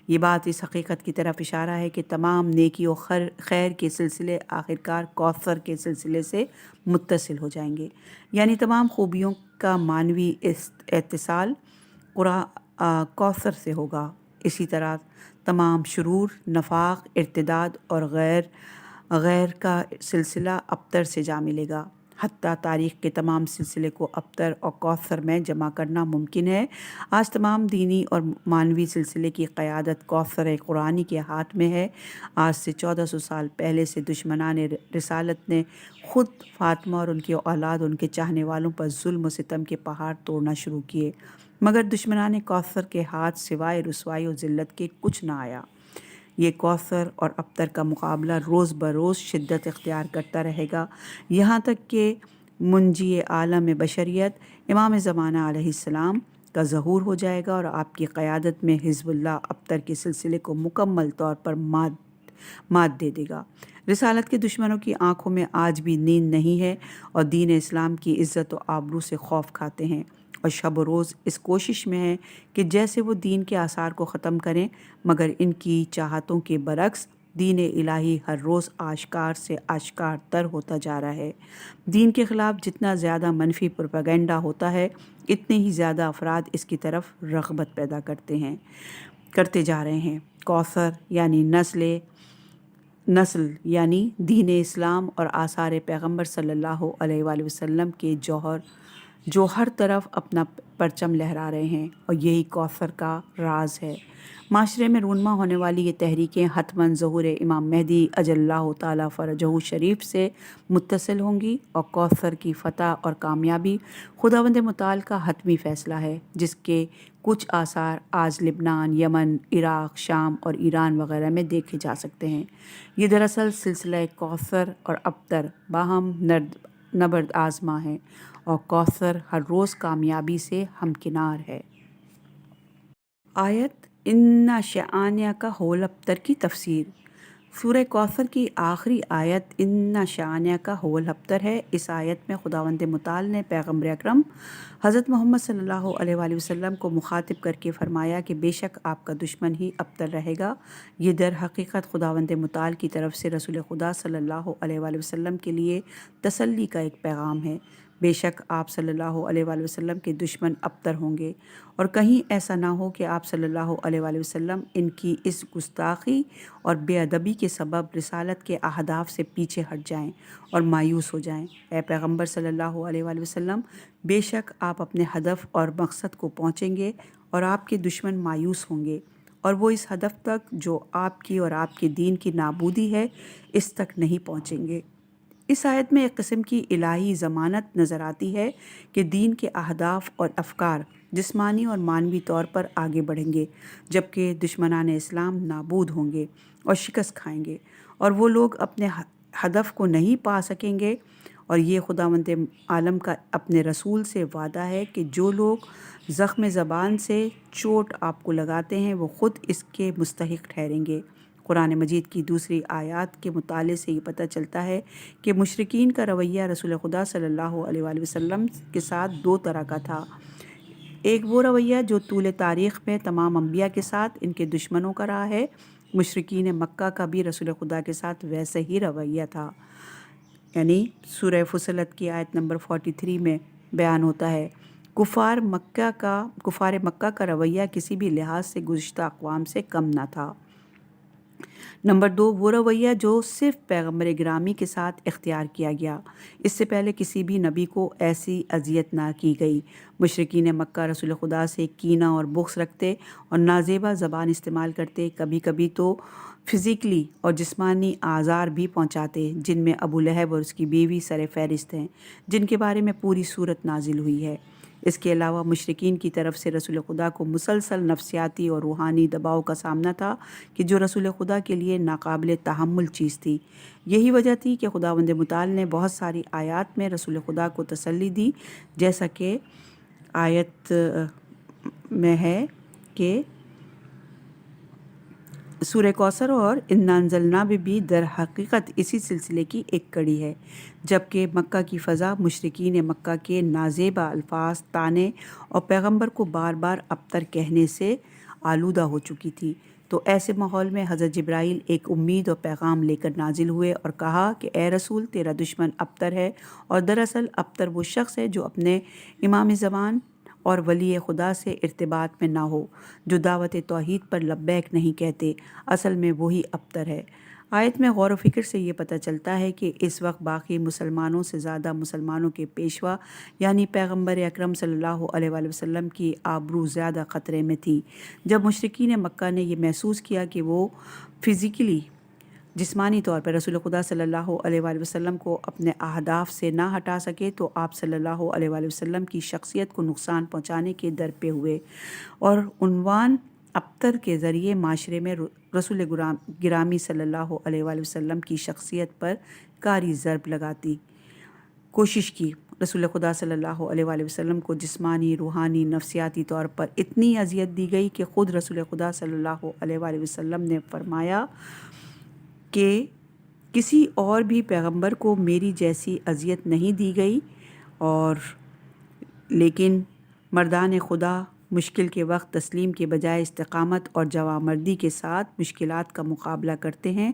یہ بات اس حقیقت کی طرف اشارہ ہے کہ تمام نیکی و خیر کے سلسلے آخرکار کوثر کے سلسلے سے متصل ہو جائیں گے، یعنی تمام خوبیوں کا معنوی اتصال کوثر سے ہوگا۔ اسی طرح تمام شرور، نفاق، ارتداد اور غیر کا سلسلہ ابتر سے جا ملے گا۔ حتیٰ تاریخ کے تمام سلسلے کو ابتر اور کوثر میں جمع کرنا ممکن ہے۔ آج تمام دینی اور معنوی سلسلے کی قیادت کوثر قرآنی کے ہاتھ میں ہے۔ آج سے 1400 سال پہلے سے دشمنان رسالت نے خود فاطمہ اور ان کی اولاد، ان کے چاہنے والوں پر ظلم و ستم کے پہاڑ توڑنا شروع کیے، مگر دشمنان کوثر کے ہاتھ سوائے رسوائی و ذلت کے کچھ نہ آیا۔ یہ کوثر اور ابتر کا مقابلہ روز بروز شدت اختیار کرتا رہے گا، یہاں تک کہ منجی عالم بشریت امام زمانہ علیہ السلام کا ظہور ہو جائے گا، اور آپ کی قیادت میں حزب اللہ ابتر کے سلسلے کو مکمل طور پر مات دے گا۔ رسالت کے دشمنوں کی آنکھوں میں آج بھی نیند نہیں ہے، اور دین اسلام کی عزت و آبرو سے خوف کھاتے ہیں، اور شب و روز اس کوشش میں ہے کہ جیسے وہ دین کے آثار کو ختم کریں، مگر ان کی چاہتوں کے برعکس دین الہی ہر روز آشکار سے آشکار تر ہوتا جا رہا ہے۔ دین کے خلاف جتنا زیادہ منفی پروپیگنڈا ہوتا ہے، اتنے ہی زیادہ افراد اس کی طرف رغبت پیدا کرتے جا رہے ہیں۔ کوثر یعنی نسل یعنی دین اسلام اور آثار پیغمبر صلی اللہ علیہ وآلہ وسلم کے جوہر جو ہر طرف اپنا پرچم لہرا رہے ہیں، اور یہی کوثر کا راز ہے۔ معاشرے میں رونما ہونے والی یہ تحریکیں حتماً ظہور امام مہدی اجل اللہ تعالیٰ فرجہ شریف سے متصل ہوں گی، اور کوثر کی فتح اور کامیابی خداوند متعال کا حتمی فیصلہ ہے، جس کے کچھ آثار آج لبنان، یمن، عراق، شام اور ایران وغیرہ میں دیکھے جا سکتے ہیں۔ یہ دراصل سلسلہ کوثر اور ابتر باہم نبرد آزما ہے، اور کوثر ہر روز کامیابی سے ہمکنار ہے۔ آیت اِنَّ شَأْنَكَ هُوَ الْأَبْتَر کی تفسیر۔ سورہ کوثر کی آخری آیت اِنَّ شَأْنَكَ هُوَ الْأَبْتَر ہے۔ اس آیت میں خداوند متعال نے پیغمبر اکرم حضرت محمد صلی اللہ علیہ وآلہ وسلم کو مخاطب کر کے فرمایا کہ بے شک آپ کا دشمن ہی ابتر رہے گا۔ یہ در حقیقت خداوند متعال کی طرف سے رسول خدا صلی اللہ علیہ وآلہ وسلم کے لیے تسلی کا ایک پیغام ہے۔ بے شک آپ صلی اللہ علیہ وآلہ وسلم کے دشمن ابتر ہوں گے، اور کہیں ایسا نہ ہو کہ آپ صلی اللہ علیہ وآلہ وسلم ان کی اس گستاخی اور بے ادبی کے سبب رسالت کے اہداف سے پیچھے ہٹ جائیں اور مایوس ہو جائیں۔ اے پیغمبر صلی اللہ علیہ وآلہ وسلم، بے شک آپ اپنے ہدف اور مقصد کو پہنچیں گے، اور آپ کے دشمن مایوس ہوں گے، اور وہ اس ہدف تک جو آپ کی اور آپ کے دین کی نابودی ہے، اس تک نہیں پہنچیں گے۔ اس آیت میں ایک قسم کی الہی ضمانت نظر آتی ہے کہ دین کے اہداف اور افکار جسمانی اور معنوی طور پر آگے بڑھیں گے، جبکہ دشمنان اسلام نابود ہوں گے اور شکست کھائیں گے، اور وہ لوگ اپنے ہدف کو نہیں پا سکیں گے۔ اور یہ خداوند عالم کا اپنے رسول سے وعدہ ہے کہ جو لوگ زخم زبان سے چوٹ آپ کو لگاتے ہیں، وہ خود اس کے مستحق ٹھہریں گے۔ قرآن مجید کی دوسری آیات کے مطالعے سے یہ پتہ چلتا ہے کہ مشرکین کا رویہ رسول خدا صلی اللہ علیہ وآلہ وسلم کے ساتھ دو طرح کا تھا۔ ایک وہ رویہ جو طول تاریخ میں تمام انبیاء کے ساتھ ان کے دشمنوں کا رہا ہے، مشرکین مکہ کا بھی رسول خدا کے ساتھ ویسا ہی رویہ تھا۔ یعنی سورہ فصلت کی آیت نمبر 43 میں بیان ہوتا ہے، کفار مکہ کا رویہ کسی بھی لحاظ سے گزشتہ اقوام سے کم نہ تھا۔ نمبر 2، وہ رویہ جو صرف پیغمبر گرامی کے ساتھ اختیار کیا گیا، اس سے پہلے کسی بھی نبی کو ایسی اذیت نہ کی گئی۔ مشرکین مکہ رسول خدا سے کینہ اور بغض رکھتے اور نازیبا زبان استعمال کرتے، کبھی کبھی تو فزیکلی اور جسمانی آزار بھی پہنچاتے، جن میں ابو لہب اور اس کی بیوی سر فہرست ہیں، جن کے بارے میں پوری سورت نازل ہوئی ہے۔ اس کے علاوہ مشرکین کی طرف سے رسول خدا کو مسلسل نفسیاتی اور روحانی دباؤ کا سامنا تھا کہ جو رسول خدا کے لیے ناقابل تحمل چیز تھی۔ یہی وجہ تھی کہ خداوند متعال نے بہت ساری آیات میں رسول خدا کو تسلی دی، جیسا کہ آیت میں ہے کہ سورہ کوثر اور انا انزلنا بھی در حقیقت اسی سلسلے کی ایک کڑی ہے، جبکہ مکہ کی فضا مشرکین مکہ کے نازیبا الفاظ، طعنے اور پیغمبر کو بار بار ابتر کہنے سے آلودہ ہو چکی تھی۔ تو ایسے ماحول میں حضرت جبرائیل ایک امید اور پیغام لے کر نازل ہوئے اور کہا کہ اے رسول، تیرا دشمن ابتر ہے، اور دراصل ابتر وہ شخص ہے جو اپنے امام زمان اور ولی خدا سے ارتباط میں نہ ہو، جو دعوت توحید پر لبیک نہیں کہتے، اصل میں وہی ابتر ہے۔ آیت میں غور و فکر سے یہ پتہ چلتا ہے کہ اس وقت باقی مسلمانوں سے زیادہ مسلمانوں کے پیشوا یعنی پیغمبر اکرم صلی اللہ علیہ وآلہ وسلم کی آبرو زیادہ خطرے میں تھی۔ جب مشرکین مکہ نے یہ محسوس کیا کہ وہ فزیکلی جسمانی طور پر رسول خدا صلی اللہ علیہ وآلہ وسلم کو اپنے اہداف سے نہ ہٹا سکے، تو آپ صلی اللہ علیہ وآلہ وسلم کی شخصیت کو نقصان پہنچانے کے در پہ ہوئے اور عنوان ابتر کے ذریعے معاشرے میں رسول گرامی صلی اللہ علیہ وآلہ وسلم کی شخصیت پر کاری ضرب لگاتی کوشش کی۔ رسول خدا صلی اللہ علیہ وآلہ وسلم کو جسمانی، روحانی، نفسیاتی طور پر اتنی اذیت دی گئی کہ خود رسول خدا صلی اللہ علیہ وآلہ وسلم نے فرمایا کہ کسی اور بھی پیغمبر کو میری جیسی اذیت نہیں دی گئی، اور لیکن مردان خدا مشکل کے وقت تسلیم کے بجائے استقامت اور جوانمردی کے ساتھ مشکلات کا مقابلہ کرتے ہیں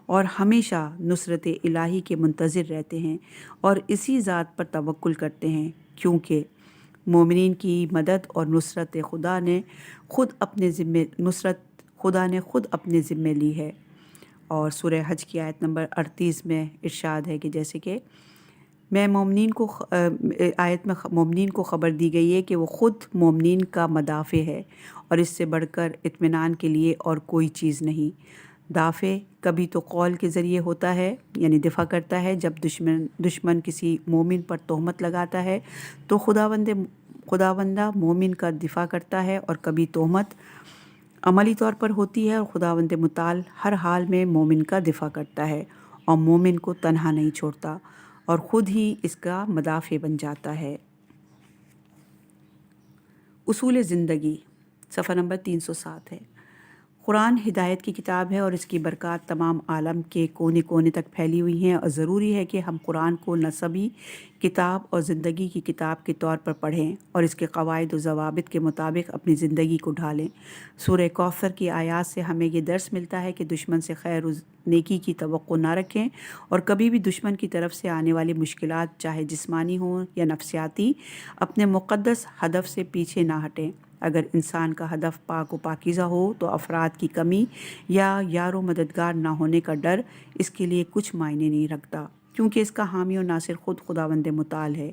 اور ہمیشہ نصرت الہی کے منتظر رہتے ہیں اور اسی ذات پر توکل کرتے ہیں، کیونکہ مومنین کی مدد اور نصرت خدا نے خود اپنے ذمے لی ہے۔ اور سورہ حج کی آیت نمبر 38 میں ارشاد ہے کہ جیسے کہ آیت میں مومنین کو خبر دی گئی ہے کہ وہ خود مومنین کا مدافع ہے اور اس سے بڑھ کر اطمینان کے لیے اور کوئی چیز نہیں۔ دافع کبھی تو قول کے ذریعے ہوتا ہے، یعنی دفاع کرتا ہے، جب دشمن کسی مومن پر تہمت لگاتا ہے تو خداوندہ مومن کا دفاع کرتا ہے، اور کبھی تہمت عملی طور پر ہوتی ہے اور خداوند متعال ہر حال میں مومن کا دفاع کرتا ہے اور مومن کو تنہا نہیں چھوڑتا اور خود ہی اس کا مدافع بن جاتا ہے۔ اصول زندگی صفحہ نمبر 307 ہے۔ قرآن ہدایت کی کتاب ہے اور اس کی برکات تمام عالم کے کونے کونے تک پھیلی ہوئی ہیں، اور ضروری ہے کہ ہم قرآن کو نصبی کتاب اور زندگی کی کتاب کے طور پر پڑھیں اور اس کے قواعد و ضوابط کے مطابق اپنی زندگی کو ڈھالیں۔ سورہ کوثر کی آیات سے ہمیں یہ درس ملتا ہے کہ دشمن سے خیر و نیکی کی توقع نہ رکھیں اور کبھی بھی دشمن کی طرف سے آنے والی مشکلات چاہے جسمانی ہوں یا نفسیاتی، اپنے مقدس ہدف سے پیچھے نہ ہٹیں۔ اگر انسان کا ہدف پاک و پاکیزہ ہو تو افراد کی کمی یا یار و مددگار نہ ہونے کا ڈر اس کے لیے کچھ معنی نہیں رکھتا، کیونکہ اس کا حامی و ناصر خود خداوند متعال ہے۔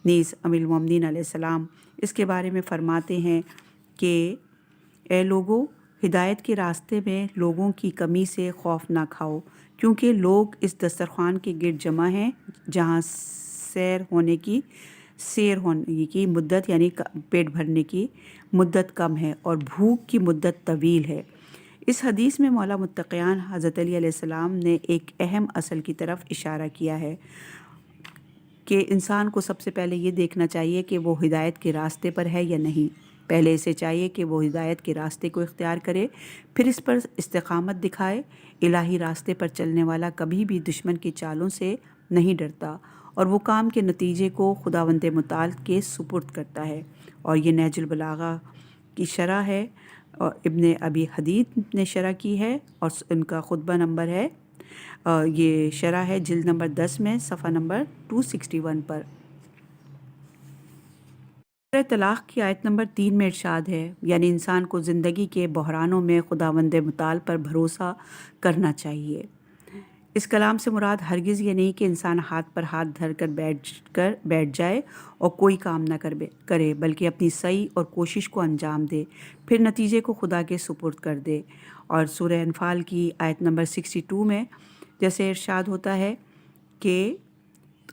نیز امیر المومنین علیہ السلام اس کے بارے میں فرماتے ہیں کہ اے لوگو، ہدایت کے راستے میں لوگوں کی کمی سے خوف نہ کھاؤ، کیونکہ لوگ اس دسترخوان کے گرد جمع ہیں جہاں سیر ہونے کی مدت یعنی پیٹ بھرنے کی مدت کم ہے اور بھوک کی مدت طویل ہے۔ اس حدیث میں مولا متقیان حضرت علی علیہ السلام نے ایک اہم اصل کی طرف اشارہ کیا ہے کہ انسان کو سب سے پہلے یہ دیکھنا چاہیے کہ وہ ہدایت کے راستے پر ہے یا نہیں۔ پہلے اسے چاہیے کہ وہ ہدایت کے راستے کو اختیار کرے، پھر اس پر استقامت دکھائے۔ الہی راستے پر چلنے والا کبھی بھی دشمن کی چالوں سے نہیں ڈرتا اور وہ کام کے نتیجے کو خداوند متعال کے سپرد کرتا ہے، اور یہ نہج البلاغہ کی شرح ہے۔ اور ابن ابی حدید نے شرح کی ہے اور ان کا خطبہ نمبر ہے، یہ شرح ہے جلد نمبر 10 میں صفحہ نمبر 261 پر۔ سورہ طلاق کی آیت نمبر 3 میں ارشاد ہے، یعنی انسان کو زندگی کے بحرانوں میں خداوند متعال پر بھروسہ کرنا چاہیے۔ اس کلام سے مراد ہرگز یہ نہیں کہ انسان ہاتھ پر ہاتھ دھر کر بیٹھ جائے اور کوئی کام نہ کرے، بلکہ اپنی سعی اور کوشش کو انجام دے، پھر نتیجے کو خدا کے سپرد کر دے۔ اور سورہ انفال کی آیت نمبر 62 میں جیسے ارشاد ہوتا ہے کہ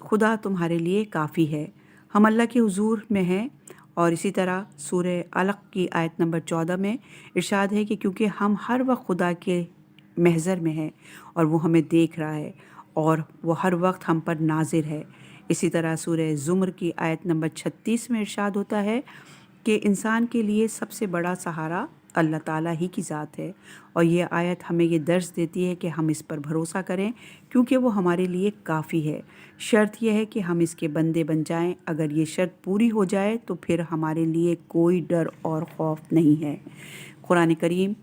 خدا تمہارے لیے کافی ہے، ہم اللہ کے حضور میں ہیں۔ اور اسی طرح سورہ علق کی آیت نمبر 14 میں ارشاد ہے کہ کیونکہ ہم ہر وقت خدا کے محضر میں ہیں اور وہ ہمیں دیکھ رہا ہے اور وہ ہر وقت ہم پر ناظر ہے۔ اسی طرح سورہ زمر کی آیت نمبر 36 میں ارشاد ہوتا ہے کہ انسان کے لیے سب سے بڑا سہارا اللہ تعالیٰ ہی کی ذات ہے، اور یہ آیت ہمیں یہ درس دیتی ہے کہ ہم اس پر بھروسہ کریں کیونکہ وہ ہمارے لیے کافی ہے۔ شرط یہ ہے کہ ہم اس کے بندے بن جائیں، اگر یہ شرط پوری ہو جائے تو پھر ہمارے لیے کوئی ڈر اور خوف نہیں ہے۔ قرآن کریم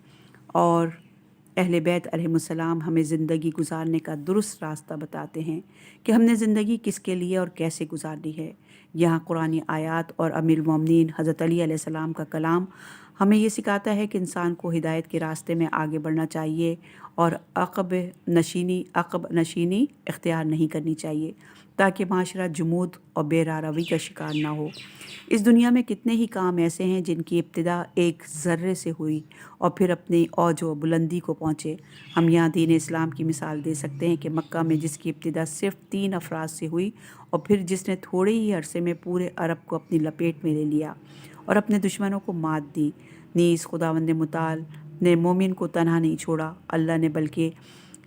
اور اہل بیت علیہم السلام ہمیں زندگی گزارنے کا درست راستہ بتاتے ہیں کہ ہم نے زندگی کس کے لیے اور کیسے گزارنی ہے۔ یہاں قرآنی آیات اور امیر المومنین حضرت علی علیہ السلام کا کلام ہمیں یہ سکھاتا ہے کہ انسان کو ہدایت کے راستے میں آگے بڑھنا چاہیے اور عقب نشینی اختیار نہیں کرنی چاہیے تاکہ معاشرہ جمود اور بے راروی کا شکار نہ ہو۔ اس دنیا میں کتنے ہی کام ایسے ہیں جن کی ابتدا ایک ذرے سے ہوئی اور پھر اپنی اوج و بلندی کو پہنچے۔ ہم یہاں دین اسلام کی مثال دے سکتے ہیں کہ مکہ میں جس کی ابتدا صرف 3 افراد سے ہوئی اور پھر جس نے تھوڑے ہی عرصے میں پورے عرب کو اپنی لپیٹ میں لے لیا اور اپنے دشمنوں کو مات دی، نیز خداوند متعال نے مومن کو تنہا نہیں چھوڑا، اللہ نے بلکہ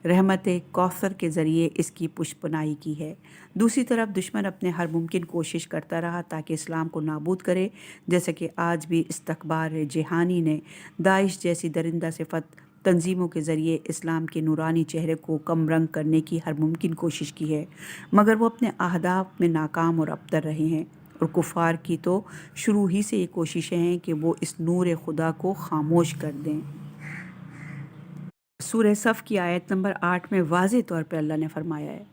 رحمت کوثر کے ذریعے اس کی پشپنائی کی ہے۔ دوسری طرف دشمن اپنے ہر ممکن کوشش کرتا رہا تاکہ اسلام کو نابود کرے، جیسا کہ آج بھی استکبار جہانی نے داعش جیسی درندہ صفت تنظیموں کے ذریعے اسلام کے نورانی چہرے کو کم رنگ کرنے کی ہر ممکن کوشش کی ہے، مگر وہ اپنے اہداف میں ناکام اور ابتر رہے ہیں۔ اور کفار کی تو شروع ہی سے یہ کوششیں ہیں کہ وہ اس نور خدا کو خاموش کر دیں۔ سورہ صف کی آیت نمبر 8 میں واضح طور پر اللہ نے فرمایا ہے،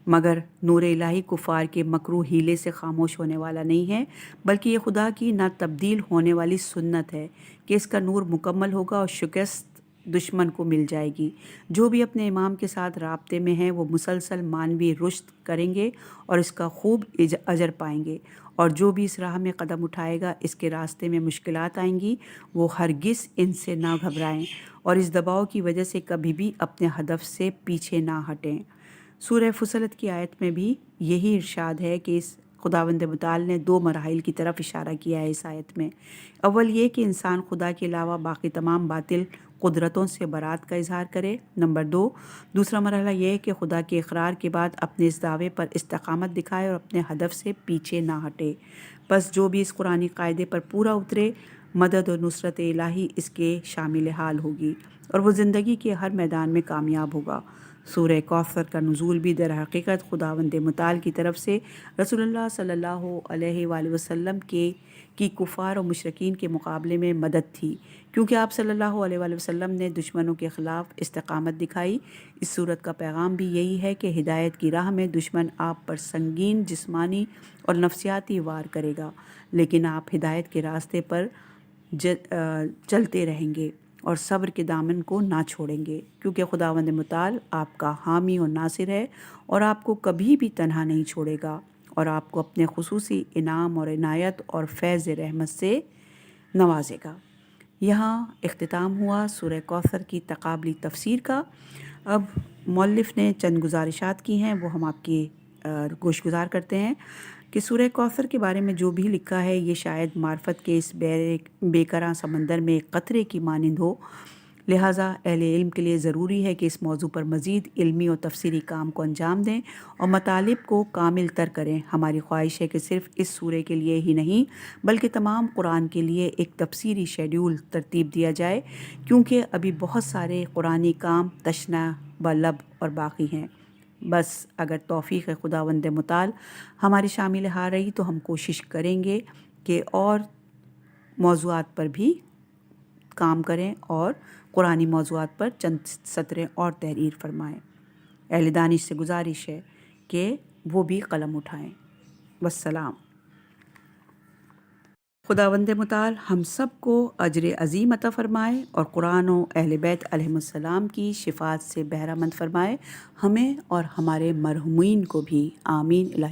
مگر نور الہی کفار کے مکرو ہیلے سے خاموش ہونے والا نہیں ہے، بلکہ یہ خدا کی نہ تبدیل ہونے والی سنت ہے کہ اس کا نور مکمل ہوگا اور شکست دشمن کو مل جائے گی۔ جو بھی اپنے امام کے ساتھ رابطے میں ہیں وہ مسلسل معنوی رشد کریں گے اور اس کا خوب اجر پائیں گے، اور جو بھی اس راہ میں قدم اٹھائے گا اس کے راستے میں مشکلات آئیں گی، وہ ہرگز ان سے نہ گھبرائیں اور اس دباؤ کی وجہ سے کبھی بھی اپنے ہدف سے پیچھے نہ ہٹیں۔ سورہ فصلت کی آیت میں بھی یہی ارشاد ہے کہ اس خداوند متعال نے 2 مراحل کی طرف اشارہ کیا ہے اس آیت میں۔ اول یہ کہ انسان خدا کے علاوہ باقی تمام باطل قدرتوں سے برات کا اظہار کرے۔ نمبر 2، دوسرا مرحلہ یہ ہے کہ خدا کے اقرار کے بعد اپنے اس دعوے پر استقامت دکھائے اور اپنے ہدف سے پیچھے نہ ہٹے۔ بس جو بھی اس قرآنی قاعدے پر پورا اترے، مدد اور نصرت الہی اس کے شامل حال ہوگی اور وہ زندگی کے ہر میدان میں کامیاب ہوگا۔ سورہ کوثر کا نزول بھی در حقیقت خداوند متعال کی طرف سے رسول اللہ صلی اللہ علیہ وآلہ وسلم کی کفار اور مشرکین کے مقابلے میں مدد تھی، کیونکہ آپ صلی اللہ علیہ وآلہ وسلم نے دشمنوں کے خلاف استقامت دکھائی۔ اس صورت کا پیغام بھی یہی ہے کہ ہدایت کی راہ میں دشمن آپ پر سنگین جسمانی اور نفسیاتی وار کرے گا، لیکن آپ ہدایت کے راستے پر چلتے رہیں گے اور صبر کے دامن کو نہ چھوڑیں گے، کیونکہ خداوند متعال آپ کا حامی اور ناصر ہے اور آپ کو کبھی بھی تنہا نہیں چھوڑے گا اور آپ کو اپنے خصوصی انعام اور عنایت اور فیض رحمت سے نوازے گا۔ یہاں اختتام ہوا سورہ کوثر کی تقابلی تفسیر کا۔ اب مؤلف نے چند گزارشات کی ہیں، وہ ہم آپ کی گوش گزار کرتے ہیں کہ سورہ کوثر کے بارے میں جو بھی لکھا ہے یہ شاید معرفت کے اس بے کراں سمندر میں ایک قطرے کی مانند ہو، لہٰذا اہل علم کے لیے ضروری ہے کہ اس موضوع پر مزید علمی اور تفسیری کام کو انجام دیں اور مطالب کو کامل تر کریں۔ ہماری خواہش ہے کہ صرف اس سورے کے لیے ہی نہیں بلکہ تمام قرآن کے لیے ایک تفسیری شیڈول ترتیب دیا جائے، کیونکہ ابھی بہت سارے قرآنی کام تشنہ بلب اور باقی ہیں۔ بس اگر توفیق خداوند متعال ہماری شامل ہار رہی تو ہم کوشش کریں گے کہ اور موضوعات پر بھی کام کریں اور قرآنی موضوعات پر چند سطریں اور تحریر فرمائیں۔ اہل دانش سے گزارش ہے کہ وہ بھی قلم اٹھائیں۔ والسلام۔ خداوند متعال ہم سب کو اجر عظیم عطا فرمائے اور قرآن و اہل بیت علیہم السلام کی شفاعت سے بہرہ مند فرمائے، ہمیں اور ہمارے مرحومین کو بھی، آمین الہی۔